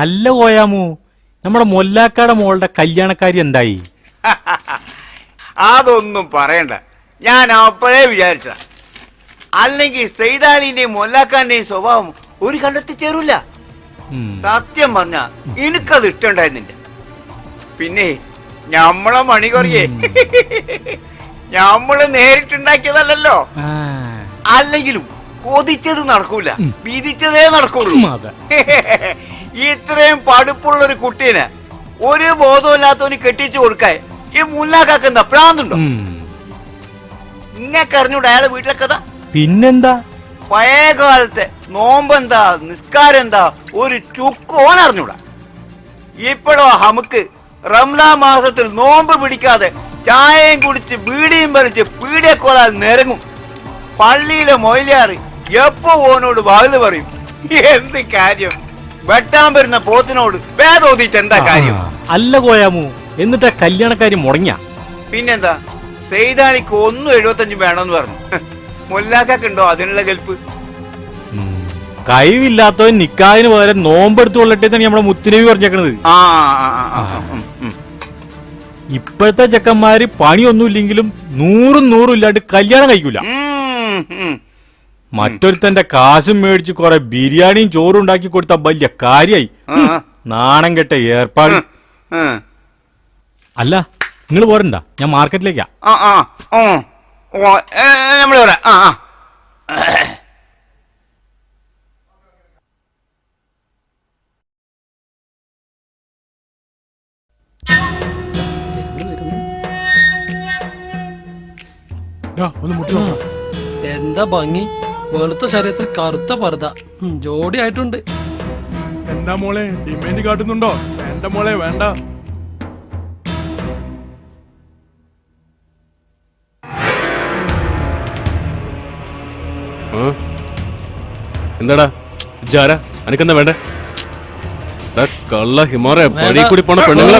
അല്ല കോയാമു, നമ്മുടെ മൊല്ലാക്കാടെ മോളുടെ കല്യാണക്കാരി എന്തായി? അതൊന്നും പറയണ്ട, ഞാൻ അപ്പോഴേ വിചാരിച്ച. അല്ലെങ്കിൽ സൈതാലിന്റെയും മൊല്ലാക്കാന്റെയും സ്വഭാവം ഒരു കണ്ടെത്തി ചേരൂല. സത്യം പറഞ്ഞ എനിക്കത് ഇഷ്ടമുണ്ടായിരുന്നില്ല. പിന്നെ ഞമ്മളെ മണി കുറയേ ഞമ്മള് നേരിട്ടുണ്ടാക്കിയതല്ലോ. അല്ലെങ്കിലും കൊതിച്ചത് നടക്കൂല, വിധിച്ചതേ നടക്കുള്ളൂ. ഇത്രയും ഒരു കുട്ടീനെ ഒരു ബോധമില്ലാത്തവന് കെട്ടിച്ചു കൊടുക്കാൻ ഈ മുല്ലാക്കാക്കുന്ന പ്രാന്തുണ്ടോ? ഇങ്ങക്ക് അറിഞ്ഞൂടെ അയാളെ വീട്ടിലെ കഥ? പിന്നെന്താ, പഴയ കാലത്തെ നോമ്പെന്താ നിസ്കാരം എന്താ ഒരു ചുക്കോൻ അറിഞ്ഞൂടാ. ഇപ്പോഴോ നമുക്ക് റംലാൻ മാസത്തിൽ നോമ്പ് പിടിക്കാതെ ചായയും കുടിച്ച് ബീഡിയും വലിച്ച് പീഡിയക്കോളാൽ നിരങ്ങും. പള്ളിയിലെ മൊയ്ലിയാറ് എപ്പോ ഓനോട് വാതില് പറയും. എന്ത് കാര്യം, വെട്ടാൻ വരുന്ന പോത്തിനോട് വേദോദിച്ച് എന്താ കാര്യം? അല്ല കോയാമു, എന്നിട്ടാ കല്യാണക്കാരി മുടങ്ങിയ? പിന്നെന്താ, സെയ്താനിക്ക് 1.75 വേണമെന്ന് പറഞ്ഞു. മുല്ലാക്കുണ്ടോ അതിനുള്ള കെൽപ്പ്? കഴിവില്ലാത്തവൻ നിക്കാഹിന് പകരം നോമ്പെടുത്തു കൊള്ളട്ടെ നമ്മളെ മുത്തുനബി പറഞ്ഞേക്കണത്. ഇപ്പോഴത്തെ ചെക്കന്മാര് പണിയൊന്നുമില്ലെങ്കിലും 100 ഇല്ലാണ്ട് കല്യാണം കഴിക്കൂല. മറ്റൊരുത്തന്റെ കാശും മേടിച്ച് കൊറേ ബിരിയാണിയും ചോറും ഉണ്ടാക്കി കൊടുത്ത വലിയ കാര്യായി. നാണം കെട്ട ഏർപ്പാട്. അല്ല, നിങ്ങൾ പോരണ്ട, ഞാൻ മാർക്കറ്റിലേക്കാ. എന്താ ഭംഗി, വെളുത്ത ശരീരത്തിൽ കറുത്ത പർദ്ദ, ജോഡി ആയിട്ടുണ്ട്. എന്താ മോളെ ഡിമാൻഡ് കാട്ടുന്നുണ്ടോ? വേണ്ട മോളെ വേണ്ട. എന്താടാ ജാര, അനക്കെന്താ വേണ്ടേ? കള്ള ഹിമാറ വഴി കൂടി പോണ പെണ്ണുങ്ങളെ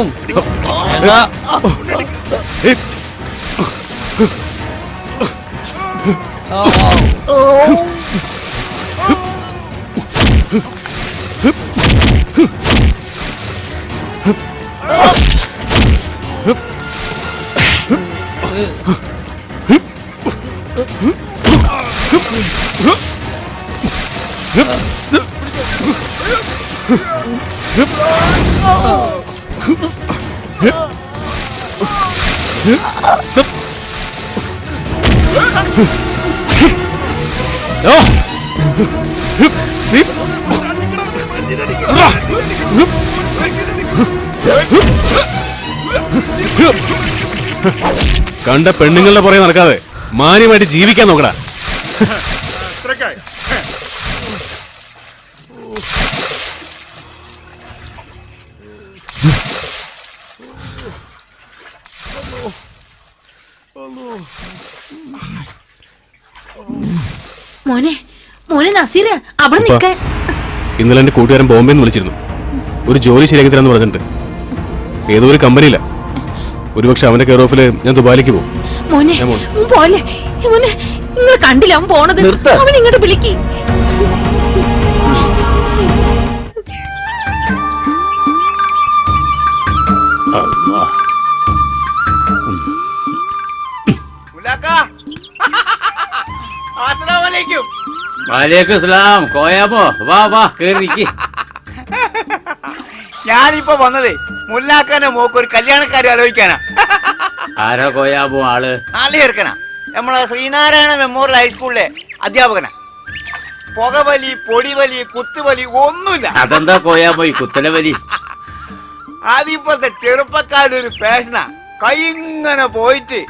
കണ്ട പെണ്ണുങ്ങളുടെ പുറകെ നടക്കാതെ മാന്യമായിട്ട് ജീവിക്കാൻ നോക്കടാ. മോനെ മോനെ നസീറ, അവിടെ നിൽക്കാൻ. ഇന്നലെ എന്റെ കൂട്ടുകാരൻ ബോംബെന്ന് വിളിച്ചിരുന്നു. ഒരു ജോലി ശരിയാക്കി തരാന്ന് പറഞ്ഞിട്ടുണ്ട്. ഏതോ ഒരു കമ്പനിയില്ല. ഒരുപക്ഷെ അവന്റെ കെയർ ഓഫില് ഞാൻ ദുബായിലേക്ക് പോകും. മോനെ പോലെ മോനെ, നിങ്ങൾ കണ്ടില്ല അവൻ പോണത്? അവൻ ഇങ്ങോട്ട് വിളിക്ക്. ഞാനിപ്പോ വന്നതേ മുല്ലാക്കാന്റെ മോക്ക് ഒരു കല്യാണക്കാരി ആലോചിക്കാനാ. ആരോ കോയാമോ ആള്? നാളെ ചേർക്കണ നമ്മളെ ശ്രീനാരായണ മെമ്മോറിയൽ ഹൈസ്കൂളിലെ അധ്യാപകനാ. പുകവലി, പൊടിവലി, കുത്തുവലി ഒന്നുമില്ല. അതെന്താ കോയാമോ ഈ കുത്തലവലി? അതിപ്പോഴത്തെ ചെറുപ്പക്കാരുടെ ഒരു ഫാഷനാ. കൈ ഇങ്ങനെ പോയിട്ട്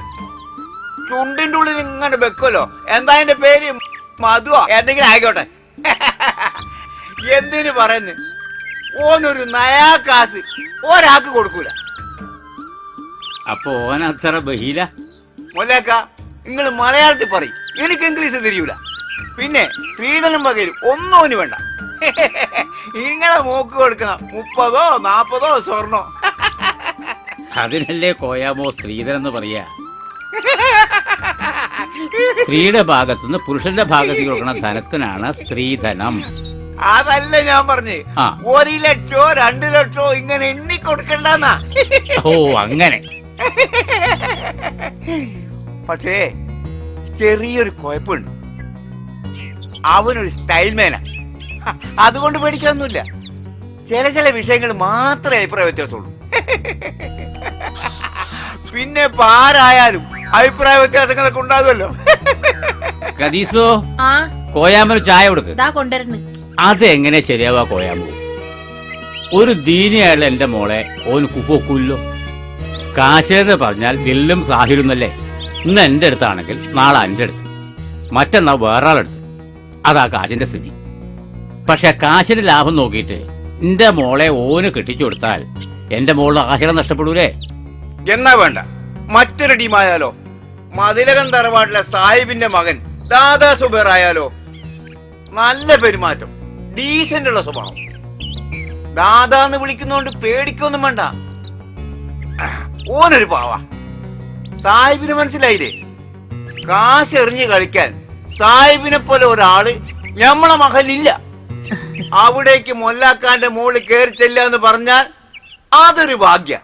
ചുണ്ടിന്റെ ഉള്ളിൽ ഇങ്ങനെ വെക്കുമല്ലോ. എന്താ അതിന്റെ പേര്? മധുവോ എന്തെങ്കിലും ആയിക്കോട്ടെ. എന്തിനു പറയുന്നു, ഓനൊരു നയാ കാശ് ഒരാൾക്ക് കൊടുക്കൂല. അപ്പൊ ഓനത്ര ബഹീല? മൊല്ലാക്ക, നിങ്ങൾ മലയാളത്തിൽ പറയും, എനിക്ക് ഇംഗ്ലീഷ് തിരിയൂല. പിന്നെ ശ്രീധരൻ വകയിൽ ഒന്നും വേണ്ട. ഇങ്ങനെ മോക്ക് കൊടുക്കുന്ന 30 40 സ്വർണ്ണോ. അതിനല്ലേ കോയാമോ സ്ത്രീധനം എന്ന് പറയാ. സ്ത്രീയുടെ ഭാഗത്തുനിന്ന് പുരുഷന്റെ ഭാഗത്തേക്ക് കൊടുക്കുന്ന ധനത്തിനാണ് സ്ത്രീധനം. അതല്ല ഞാൻ പറഞ്ഞ്, ആ. 1 ലക്ഷോ 2 ലക്ഷോ ഇങ്ങനെ എണ്ണി കൊടുക്കണ്ടെന്നാ. ഓ അങ്ങനെ. പക്ഷേ ചെറിയൊരു കുഴപ്പമുണ്ട്. അവനൊരു സ്റ്റൈൽ മേനാ. അതുകൊണ്ട് പേടിക്കാനൊന്നുമില്ല. ചില വിഷയങ്ങൾ മാത്രമേ അഭിപ്രായ വ്യത്യാസമുള്ളൂ. പിന്നെ ആരായാലും അഭിപ്രായ വ്യത്യാസങ്ങളൊക്കെ ഉണ്ടാകുമല്ലോ. കദീസോ, ആ കോയാമ്മന് ചായ കൊടുക്ക്. ഇതാ കൊണ്ടുവരുന്നു. അതെങ്ങനെ ശരിയാവാ കോയാമ്മു? ഒരു ദീനിയായുള്ള എന്റെ മോളെ ഓന് കുഫോക്കൂല്ലോ. കാശെന്ന് പറഞ്ഞാൽ ദില്ലും സാഹിരുന്നല്ലേ. ഇന്ന് എന്റെ അടുത്താണെങ്കിൽ നാളെ എന്റെ അടുത്ത്, മറ്റന്നാ വേറെ ആളെടുത്ത്. അതാ കാശിന്റെ സ്ഥിതി. പക്ഷെ കാശിന്റെ ലാഭം നോക്കിയിട്ട് എന്റെ മോളെ ഓന് കെട്ടിച്ചു കൊടുത്താൽ എന്റെ മോളുടെ ആഹിരം നഷ്ടപ്പെടൂലേ? എന്നാ വേണ്ട, മറ്റൊരു ടീമായാലോ. മതിലകം തറവാട്ടിലെ സാഹിബിന്റെ മകൻ ദാദാ സുബേർ ആയാലോ. നല്ല പെരുമാറ്റം, ഡീസന്റ് ഉള്ള സ്വഭാവം. ദാദാന്ന് വിളിക്കുന്നോണ്ട് പേടിക്കൊന്നും വേണ്ട. ഓനൊരു പാവ. സാഹിബിന് മനസ്സിലായില്ലേ? കാശ് എറിഞ്ഞ് കളിക്കാൻ സാഹിബിനെ പോലെ ഒരാള് ഞമ്മളെ മഹലില്ല. അവിടേക്ക് മൊല്ലാക്കാന്റെ മോള് കയറി ചെല്ലാന്ന് പറഞ്ഞാൽ അതൊരു ഭാഗ്യ.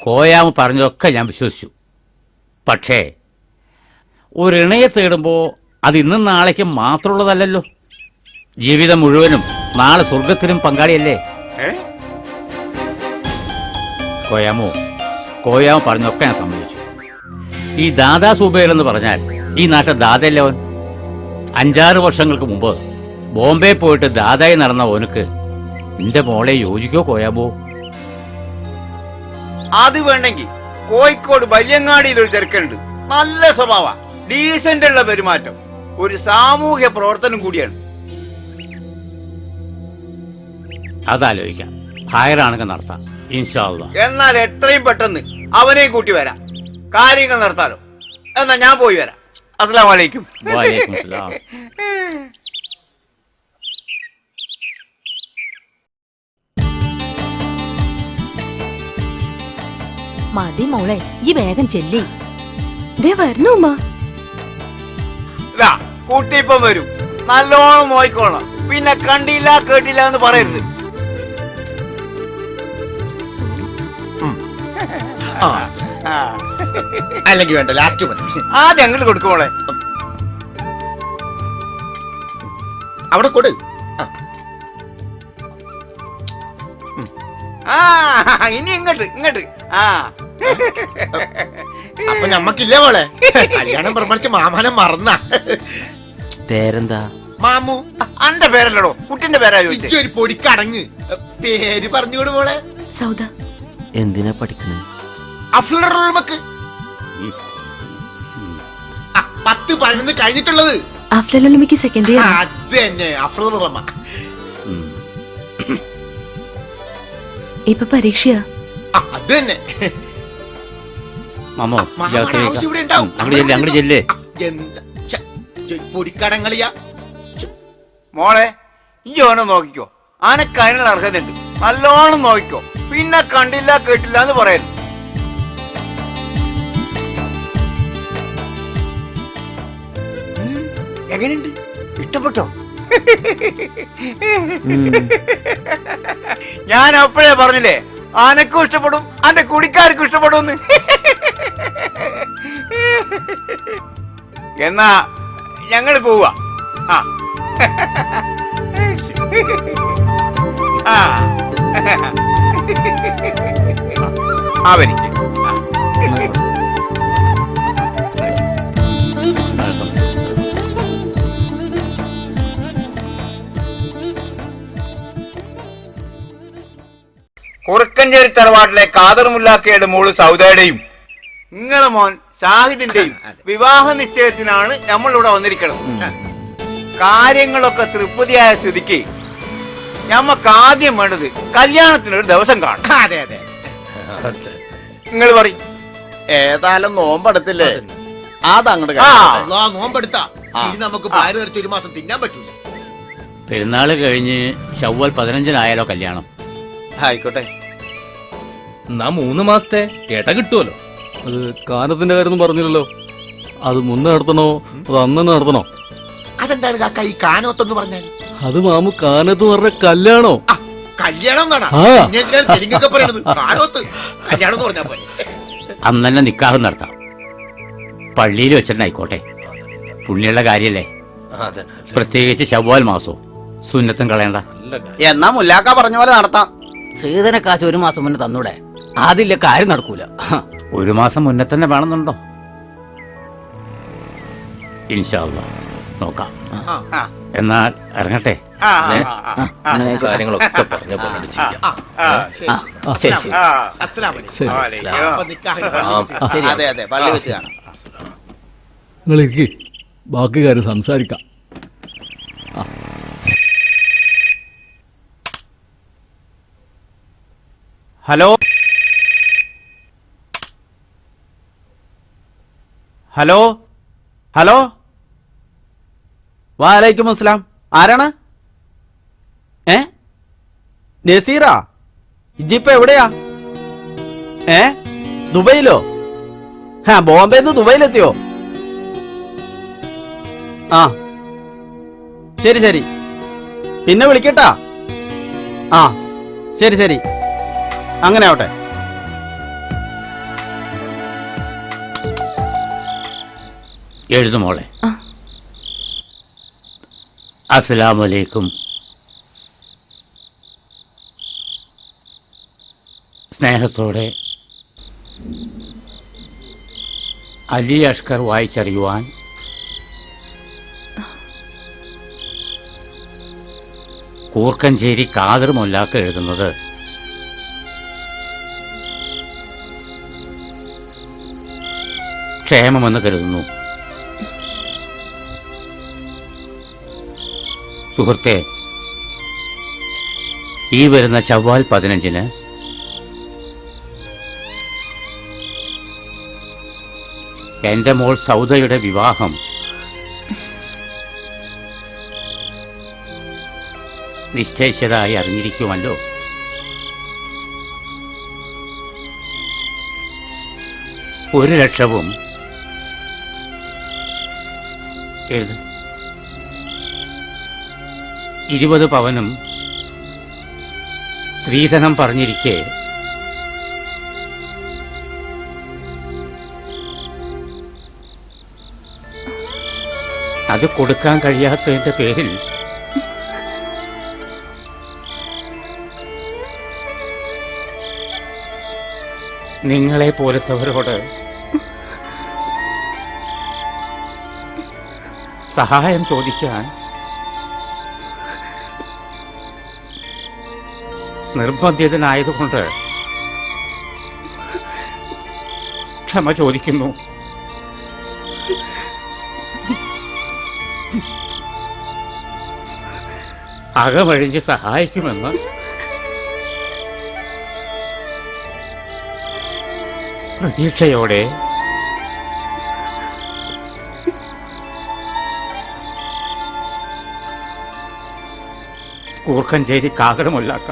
കോയാമു പറഞ്ഞതൊക്കെ ഞാൻ വിശ്വസിച്ചു. പക്ഷേ ഒരു ഇണയെ തേടുമ്പോൾ അത് ഇന്നും നാളേക്കും മാത്രമുള്ളതല്ലല്ലോ. ജീവിതം മുഴുവനും നാളെ സ്വർഗത്തിലും പങ്കാളിയല്ലേ? കോയാമു പറഞ്ഞതൊക്കെ ഞാൻ സമ്മതിച്ചു. ഈ ദാദാ സുബൈർ എന്ന് പറഞ്ഞാൽ ഈ നാട്ടിൽ ദാദയല്ലേ ഓൻ. 5-6 വർഷങ്ങൾക്ക് മുമ്പ് ബോംബെ പോയിട്ട് ദാദായി നടന്ന ഓനക്ക് നിന്റെ മോളെ യോജിക്കോ കോയാമോ? അത് വേണ്ടെങ്കിൽ കോഴിക്കോട് വല്യങ്ങാടിയിൽ ഒരു ചെറുക്കുണ്ട്. നല്ല സ്വഭാവ, ഡീസന്റ് ഉള്ള പെരുമാറ്റം, ഒരു സാമൂഹ്യ പ്രവർത്തനം കൂടിയാണ്. അതാലോചിക്കാം. ഹയറാണെങ്കിൽ നടത്താം ഇൻഷാ അല്ലാ. എന്നാൽ എത്രയും പെട്ടെന്ന് അവനെയും കൂട്ടി വരാം, കാര്യങ്ങൾ നടത്താലോ. എന്നാ ഞാൻ പോയി വരാം. അസ്സലാമു അലൈക്കും. വഅലൈക്കും സലാം. മതി മോളെ, ഈ വേഗം ചെല്ലി. ദേ വരണു ഉമ്മ. ഇതാ കൂട്ടിപ്പം വരും. നല്ലോണം നോയിക്കോളാം. പിന്നെ കണ്ടില്ല കേട്ടില്ല എന്ന് പറയരുത്. അല്ലെങ്കിൽ വേണ്ട, ലാസ്റ്റ് മതി. ആദ്യം അങ്ങോട്ട് കൊടുക്കുമോളെ. അവിടെ കൊടു. ഇനി ഇങ്ങോട്ട് ഇങ്ങോട്ട്. അപ്പൊ ഞമ്മക്കില്ലേ മോളെ? കല്യാണം പ്രമാണിച്ച് മാമാനെ മറന്ന. പേരെന്താ? മാമു. അന്റെ പേരല്ലടോ, കുട്ടിന്റെ പേരാ ചോദിച്ചത്. ഒരു പൊടിക്കടങ്ങ് പേര് പറഞ്ഞുകൂടെ മോളെ? സൗദ. എന്തിനാ പഠിക്കണേ? അഫ്ലർക്ക് 10-11 കഴിഞ്ഞിട്ടുള്ളത്. അഫ്ലലുമിക്ക് സെക്കൻഡ് ഇയർ. അത് തന്നെ അഫ്ലർമ. ഇപ്പൊ പരീക്ഷയാ. അത് തന്നെ. മാമോ ആവശ്യം ഇവിടെ ഉണ്ടാവും. അങ്ങോട്ട് ചെല്ലേ. എന്താ പൊടിക്കടങ്ങളിയാ മോളെ, ഈ ഓനെ നോക്കിക്കോ. ആനക്ക് അതിനുള്ള അർഹതയുണ്ട്. നല്ലോണം നോക്കിക്കോ. പിന്നെ കണ്ടില്ല കേട്ടില്ല എന്ന് പറയരുത്. എങ്ങനെയുണ്ട്? ഇഷ്ടപ്പെട്ടോ? ഞാൻ അപ്പോഴേ പറഞ്ഞില്ലേ, ആനക്കും ഇഷ്ടപ്പെടും, അന്റെ കുടിക്കാർക്കും ഇഷ്ടപ്പെടും. എന്നാ ഞങ്ങള് പോവാ. അവനിക്ക് കുറുക്കഞ്ചേരി തറവാട്ടിലെ കാദർ മുല്ലാക്കയുടെ മോള് സൗദയുടെയും നിങ്ങളെ മോൻ ഷാഹിദിന്റെയും വിവാഹ നിശ്ചയത്തിനാണ് നമ്മളിവിടെ വന്നിരിക്കുന്നത്. കാര്യങ്ങളൊക്കെ തൃപ്തിയായ സ്ഥിതിക്ക് ഞമ്മക്ക് ആദ്യം വേണ്ടത് കല്യാണത്തിനൊരു ദിവസം കാണും. അതെ അതെ. നിങ്ങൾ പറയും. ഏതായാലും നോമ്പെടുത്തില്ലേ അതങ്ങോട്ട് ആ. നോമ്പെടുത്താ ഇനി നമുക്ക് വയറ് നിറച്ച് ഒരു മാസം തിന്നാൻ പറ്റൂല. പെരുന്നാൾ കഴിഞ്ഞ് ശവ്വാൽ 15-നായാലോ കല്യാണം. ആയിക്കോട്ടെ. എന്നാ 3 മാസത്തെ കേട്ട കിട്ടുമല്ലോ. അത് കാനത്തിന്റെ കാര്യം പറഞ്ഞില്ലല്ലോ. അത് മുന്നേ നടത്തണോ അത് അന്ന് നടത്തണോ? അതെന്താണ് കാക്ക ഈ കാനോത്തെന്ന് പറഞ്ഞാൽ? അത് മാമു കാനത്ത് പറഞ്ഞ കല്യാണോ? ആ, കല്യാണം എന്നാണ് ആ. തെലുങ്കൊക്കെ പറയണത്. കാനോത്ത് കല്യാണം എന്ന് പറഞ്ഞാ പോലെ. അന്ന് തന്നെ നിക്കാഹ് നടത്താം. പള്ളിയിൽ വെച്ചിട്ടായിക്കോട്ടെ, പുണ്യുള്ള കാര്യല്ലേ. പ്രത്യേകിച്ച് ശവ്വാൽ മാസവും സുന്നത്തും കളയണ്ട. എന്നാ മുല്ലാക്ക പറഞ്ഞ പോലെ നടത്താം. ശ്രീധന കാശ് 1 മാസം മുന്നേ തന്നൂടെ? അതില്ല, കാര്യം നടക്കൂല. 1 മാസം മുന്നേ തന്നെ വേണമെന്നുണ്ടോ? ഇൻഷാ അല്ലാഹ് നോക്കാം. എന്നാൽ ഇറങ്ങട്ടെ. കാര്യങ്ങളൊക്കെ പറഞ്ഞ പോലെ ചെയ്യാം. ശരി ശരി. അസ്സലാമലൈക്കും. അപ്പൊ നിക്കാഹ്. അതെ അതെ, പള്ളി വെച്ച് കാണാം. നിങ്ങൾക്ക് ബാക്കി കാര്യം സംസാരിക്കാം. ഹലോ ഹലോ ഹലോ, വാലൈക്കും അസ്സലാം. ആരാണ്? നസീറാ? ഇജിപ്പ എവിടെയാ? ദുബൈയിലോ? ബോംബെന്ന് ദുബൈയിലെത്തിയോ? ആ ശരി ശരി, പിന്നെ വിളിക്കട്ടാ. ആ ശരി ശരി, അങ്ങനെ ആവട്ടെ. എഴുതുമോളെ. അസ്സലാമലൈക്കും. സ്നേഹത്തോടെ അലി അഷ്കർ വായിച്ചറിയുവാൻ കൂർക്കഞ്ചേരി കാദർ മൊല്ലാക്ക എഴുതുന്നത് ക്ഷേമമെന്ന് കരുതുന്നു. സുഹൃത്തെ, ഈ വരുന്ന ശവ്വാൽ 15-ന് എന്റെ മോൾ സൗദയുടെ വിവാഹം നിശ്ചയിച്ചതായി അറിഞ്ഞിരിക്കുമല്ലോ. ഒരു ലക്ഷവും 20 പവനും സ്ത്രീധനം പറഞ്ഞിരിക്കെ അത് കൊടുക്കാൻ കഴിയാത്തതിന്റെ പേരിൽ നിങ്ങളെ പോലത്തവരോട് സഹായം ചോദിക്കാൻ നിർബന്ധിതനായതുകൊണ്ട് ക്ഷമ ചോദിക്കുന്നു. അകമഴിഞ്ഞ് സഹായിക്കുമെന്ന് പ്രതീക്ഷയോടെ കൂർക്കഞ്ചേരി കാദർ മൊല്ലാക്ക.